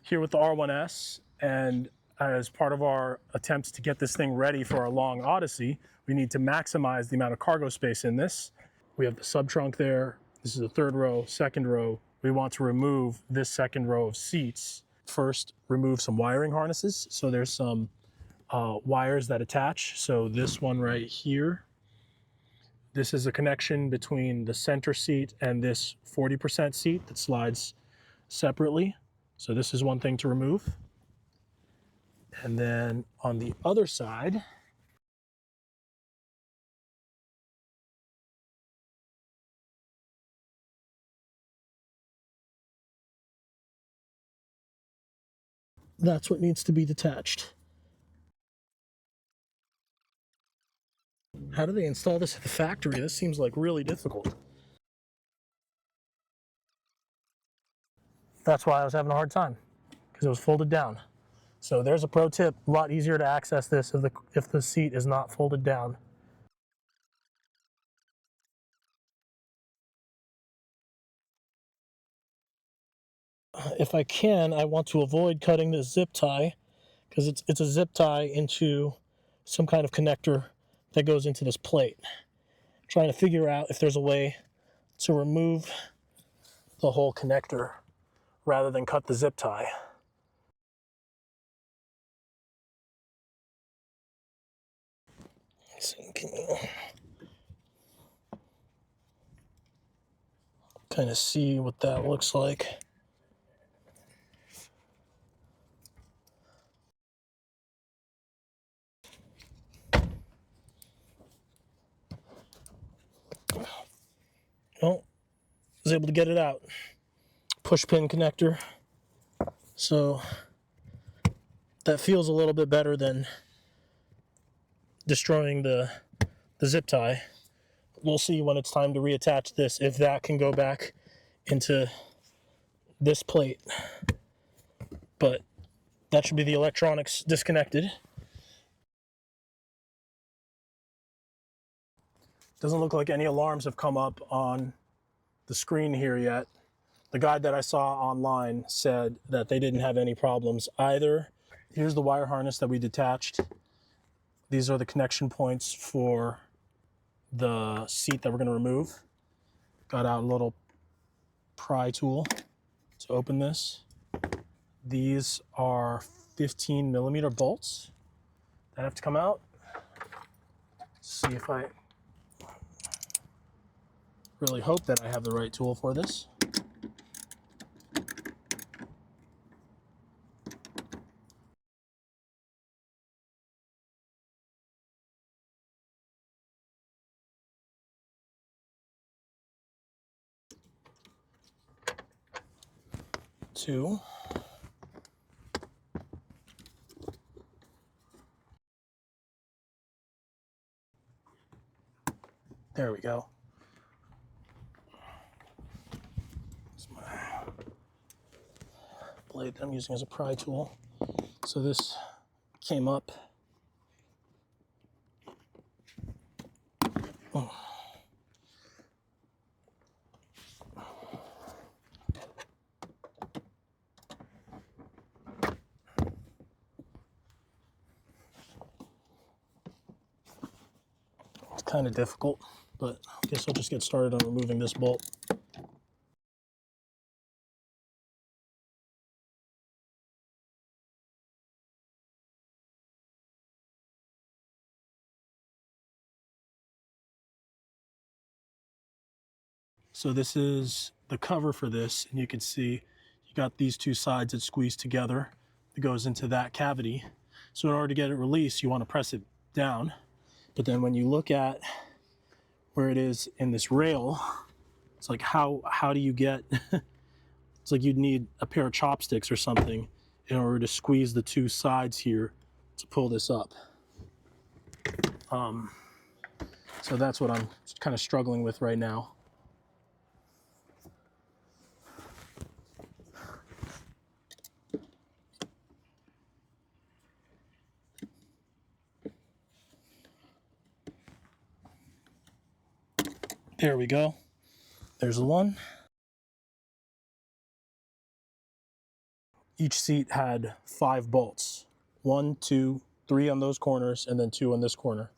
here with the R1S, and as part of our attempts to get this thing ready for our long odyssey, we need to maximize the amount of cargo space in this. We have the sub trunk there. This is a third row, second row. We want to remove this second row of seats. First, remove some wiring harnesses. So there's some wires that attach. So this one right here, this is a connection between the center seat and this 40% seat that slides separately. So this is one thing to remove. And then on the other side, that's what needs to be detached. How do they install this at the factory? This seems like really difficult. That's why I was having a hard time, because it was folded down. So there's a pro tip, a lot easier to access this if the seat is not folded down. If I can, I want to avoid cutting this zip tie, because it's a zip tie into some kind of connector that goes into this plate. I'm trying to figure out if there's a way to remove the whole connector rather than cut the zip tie. So can you kind of see what that looks like? Well, I was able to get it out. Push pin connector. So that feels a little bit better than destroying the zip tie. We'll see when it's time to reattach this, if that can go back into this plate. But that should be the electronics disconnected. Doesn't look like any alarms have come up on the screen here yet. The guide that I saw online said that they didn't have any problems either. Here's the wire harness that we detached. These are the connection points for the seat that we're going to remove. Got out a little pry tool to open this. These are 15mm bolts that have to come out. See if I really hope that I have the right tool for this. Two. There we go. That's my blade that I'm using as a pry tool. So this came up. Oh. It's kind of difficult, but I guess I'll just get started on removing this bolt. So this is the cover for this, and you can see you got these two sides that squeeze together. It goes into that cavity. So in order to get it released, you want to press it down. But then when you look at where it is in this rail, it's like how do you get, it's like you'd need a pair of chopsticks or something in order to squeeze the two sides here to pull this up. So that's what I'm kind of struggling with right now. There we go. There's the one. each seat had 5 bolts. 1, 2, 3 on those corners, and then 2 on this corner.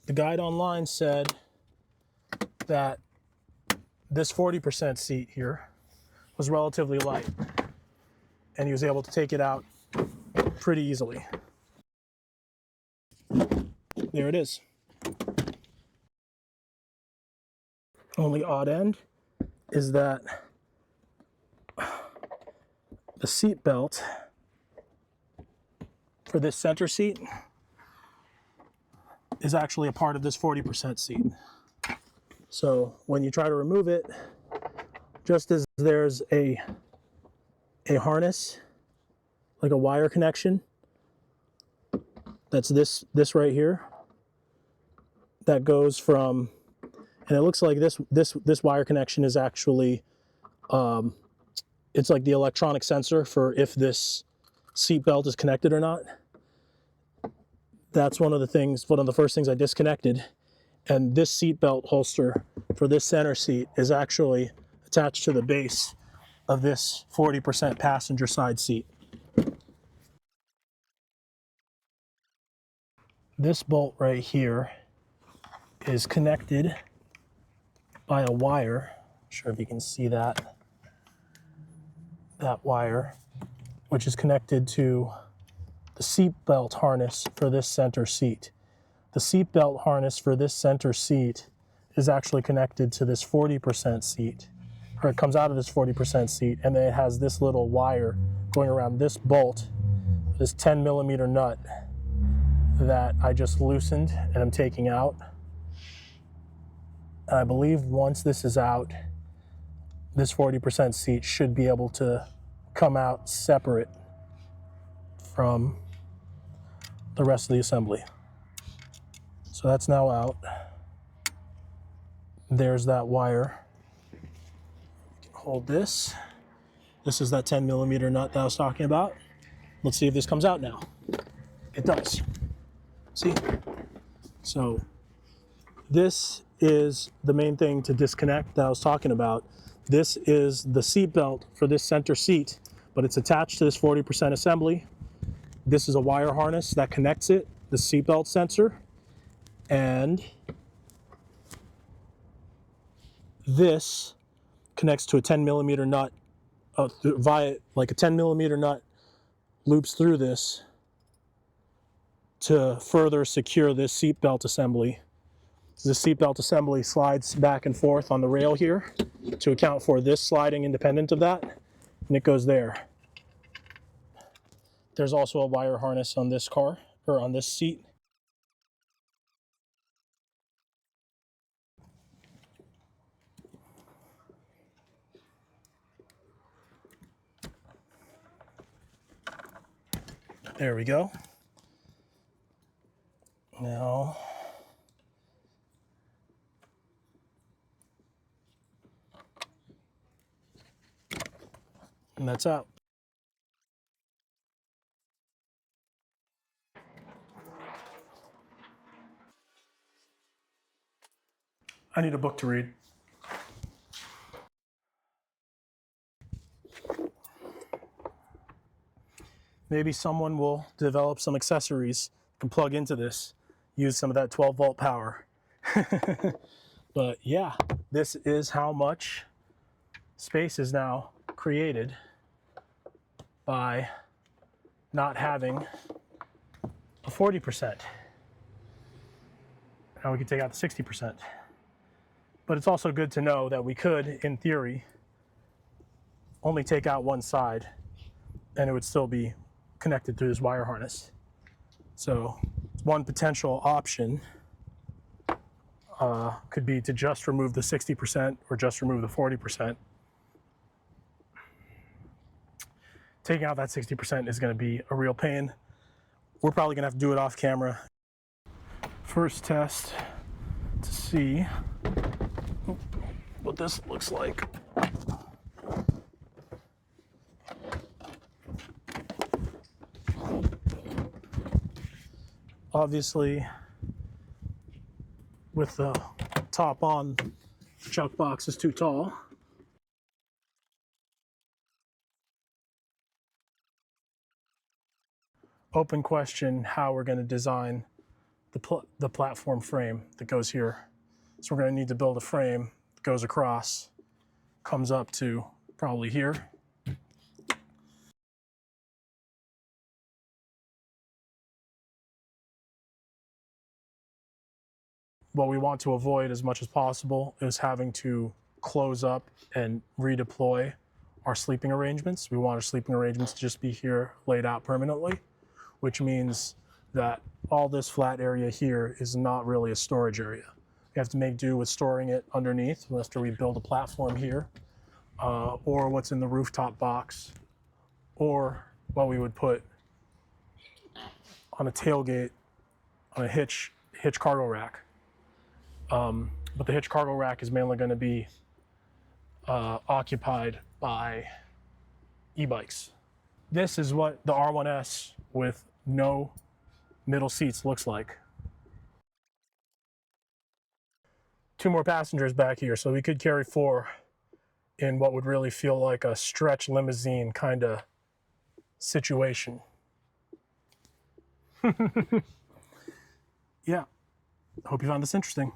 The guide online said that this 40% seat here was relatively light, and he was able to take it out pretty easily. There it is. Only odd end is that the seat belt for this center seat is actually a part of this 40% seat. So when you try to remove it, just as there's a harness, like a wire connection, that's this right here, that goes from, and it looks like this wire connection is actually, it's like the electronic sensor for if this seat belt is connected or not. That's one of the first things I disconnected. And this seat belt holster for this center seat is actually attached to the base of this 40% passenger side seat. This bolt right here is connected by a wire. Not sure if you can see that wire, which is connected to the seat belt harness for this center seat. The seat belt harness for this center seat is actually connected to this 40% seat, or it comes out of this 40% seat, and then it has this little wire going around this bolt, this 10mm nut that I just loosened and I'm taking out. And I believe once this is out, this 40% seat should be able to come out separate from the rest of the assembly. So that's now out. There's that wire. You can hold this. This is that 10mm nut that I was talking about. Let's see if this comes out now. It does. See? So this is the main thing to disconnect that I was talking about. This is the seat belt for this center seat, but it's attached to this 40% assembly. This is a wire harness that connects it, the seat belt sensor, and this connects to a 10mm nut via like a 10mm nut loops through this to further secure this seat belt assembly. The seat belt assembly slides back and forth on the rail here to account for this sliding independent of that, and it goes there. There's also a wire harness on this car, or on this seat. There we go. Now, and that's out. I need a book to read. Maybe someone will develop some accessories and plug into this, use some of that 12-volt power. But yeah, this is how much space is now created by not having a 40%. Now we can take out the 60%. But it's also good to know that we could, in theory, only take out one side and it would still be connected through this wire harness. So one potential option could be to just remove the 60% or just remove the 40%. Taking out that 60% is going to be a real pain. We're probably going to have to do it off camera. First test to see what this looks like. Obviously, with the top on, the chuck box is too tall. Open question how we're going to design the platform frame that goes here. So we're going to need to build a frame that goes across, comes up to probably here. What we want to avoid as much as possible is having to close up and redeploy our sleeping arrangements. We want our sleeping arrangements to just be here laid out permanently, which means that all this flat area here is not really a storage area. We have to make do with storing it underneath after we build a platform here, or what's in the rooftop box, or what we would put on a tailgate on a hitch cargo rack. But the hitch cargo rack is mainly going to be occupied by e-bikes. This is what the R1S with no middle seats looks like. 2 more passengers back here, so we could carry 4 in what would really feel like a stretch limousine kind of situation. Yeah, hope you found this interesting.